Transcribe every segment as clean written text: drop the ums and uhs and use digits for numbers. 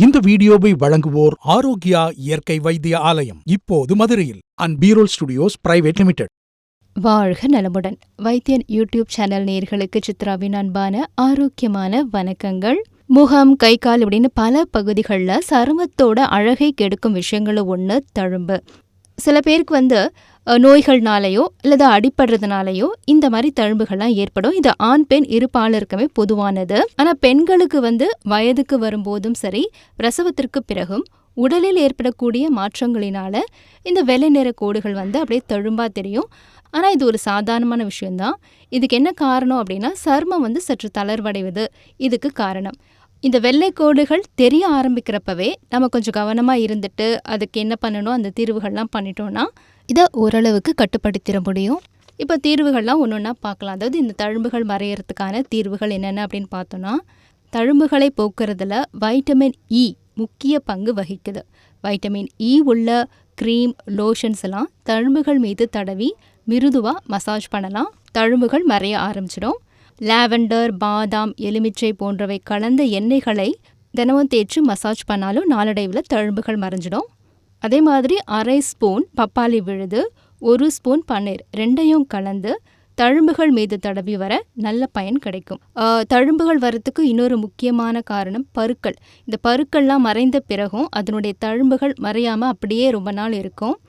இந்த வீடியோவை வழங்குவோர் ஆரோக்கியா இயற்கை வைத்திய ஆலயம், இப்போது மதுரையில் and BROLL studios private limited. வாழ்க நலமுடன். வைத்தியன் யூடியூப் சேனல் நேயர்களுக்கு சித்ராவின் அன்பான ஆரோக்கியமான வணக்கங்கள். முகம், கை, கால் இப்படின்னு பல பகுதிகளில் சருமத்தோட அழகை கெடுக்கும் விஷயங்களும் ஒன்று தழும்பு. சில பேருக்கு நோய்கள்னாலேயோ அல்லது அடிப்படுறதுனாலையோ இந்த மாதிரி தழும்புகள்லாம் ஏற்படும். இது ஆண் பெண் இரு பாலருக்குமே பொதுவானது. ஆனால் பெண்களுக்கு வயதுக்கு வரும்போதும் சரி, பிரசவத்திற்கு பிறகும் உடலில் ஏற்படக்கூடிய மாற்றங்களினால இந்த வெள்ளை நிற கோடுகள் அப்படியே தழும்பா தெரியும். ஆனால் இது ஒரு சாதாரணமான விஷயம்தான். இதுக்கு என்ன காரணம் அப்படின்னா, சருமம் சற்று தளர்வடைவது இதுக்கு காரணம். இந்த வெள்ளை கோடுகள் தெரிய ஆரம்பிக்கிறப்பவே நம்ம கொஞ்சம் கவனமாக இருந்துட்டு அதுக்கு என்ன பண்ணணும், அந்த தீர்வுகள்லாம் பண்ணிட்டோன்னா இதை ஓரளவுக்கு கட்டுப்படுத்திட முடியும். இப்போ தீர்வுகள்லாம் ஒன்று ஒன்றா பார்க்கலாம். அதாவது இந்த தழும்புகள் மறையறதுக்கான தீர்வுகள் என்னென்ன அப்படின்னு பார்த்தோன்னா, தழும்புகளை போக்குறதுல வைட்டமின் இ முக்கிய பங்கு வகிக்குது. வைட்டமின் இ உள்ள க்ரீம், லோஷன்ஸ் எல்லாம் தழும்புகள் மீது தடவி மிருதுவாக மசாஜ் பண்ணலாம். தழும்புகள் மறைய ஆரம்பிச்சிடும். லாவெண்டர், பாதாம், எலுமிச்சை போன்றவை கலந்த எண்ணெய்களை தினமும் தேய்ச்சி மசாஜ் பண்ணாலும் நாளடைவில் தழும்புகள் மறைஞ்சிடும். அதே மாதிரி அரை ஸ்பூன் பப்பாளி விழுது, 1 ஸ்பூன் பன்னீர் ரெண்டையும் கலந்து தழும்புகள் மீது தடவி வர நல்ல பயன் கிடைக்கும். தழும்புகள் வரத்துக்கு இன்னொரு முக்கியமான காரணம் பருக்கள். இந்த பருக்கள்லாம் மறைந்த பிறகும் அதனுடைய தழும்புகள் மறையாமல் அப்படியே ரொம்ப நாள் இருக்கும்.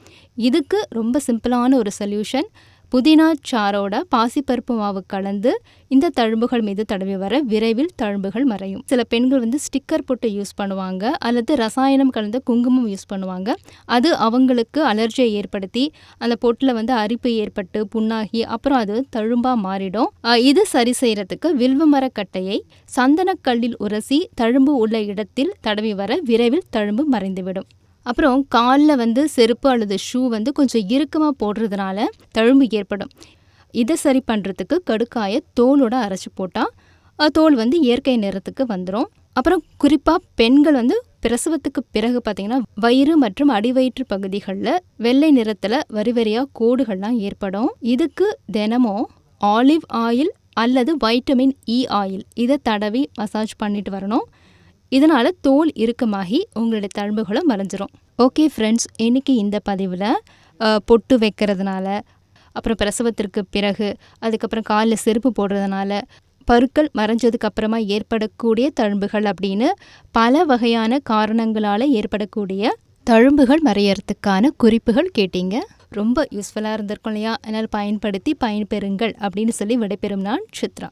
இதுக்கு ரொம்ப சிம்பிளான ஒரு சொல்யூஷன், புதினா சாரோட பாசிப்பருப்பு மாவு கலந்து இந்த தழும்புகள் மீது தடவி வர விரைவில் தழும்புகள் மறையும். சில பெண்கள் ஸ்டிக்கர் போட்டு யூஸ் பண்ணுவாங்க, அல்லது ரசாயனம் கலந்த குங்குமம் யூஸ் பண்ணுவாங்க. அது அவங்களுக்கு அலர்ஜியை ஏற்படுத்தி அந்த பொட்டில் அரிப்பு ஏற்பட்டு புண்ணாகி அப்புறம் அது தழும்பாக மாறிடும். இது சரி செய்யறதுக்கு வில்வ மரக்கட்டையை சந்தனக்கல்லில் உரசி தழும்பு உள்ள இடத்தில் தடவி வர விரைவில் தழும்பு மறைந்துவிடும். அப்புறம் காலில் செருப்பு அல்லது ஷூ கொஞ்சம் இறுக்கமாக போடுறதுனால தழும்பு ஏற்படும். இதை சரி பண்ணுறதுக்கு கடுக்காயை தோலோட அரைச்சி போட்டால் தோல் இயற்கை நிறத்துக்கு வந்துடும். அப்புறம் குறிப்பாக பெண்கள் பிரசவத்துக்கு பிறகு பார்த்திங்கன்னா வயிறு மற்றும் அடிவயிற்று பகுதிகளில் வெள்ளை நிறத்தில் வரி வரியாக கோடுகள்லாம் ஏற்படும். இதுக்கு தினமும் ஆலிவ் ஆயில் அல்லது வைட்டமின் இ ஆயில் இதை தடவி மசாஜ் பண்ணிட்டு வரணும். இதனால் தோல் இறுக்கமாகி உங்களுடைய தழும்புகளும் மறைஞ்சிரும். ஓகே ஃப்ரெண்ட்ஸ், இன்றைக்கி இந்த பதிவில் பொட்டு வைக்கிறதுனால, அப்புறம் பிரசவத்திற்கு பிறகு, அதுக்கப்புறம் காலில் செருப்பு போடுறதுனால, பருக்கள் மறைஞ்சதுக்கு அப்புறமா ஏற்படக்கூடிய தழும்புகள் அப்படின்னு பல வகையான காரணங்களால் ஏற்படக்கூடிய தழும்புகள் மறையறதுக்கான குறிப்புகள் கேட்டீங்க. ரொம்ப யூஸ்ஃபுல்லாக இருந்திருக்கும் இல்லையா? அதனால் பயன்படுத்தி பயன்பெறுங்கள் அப்படின்னு சொல்லி விடைபெறும் நான் சித்ரா.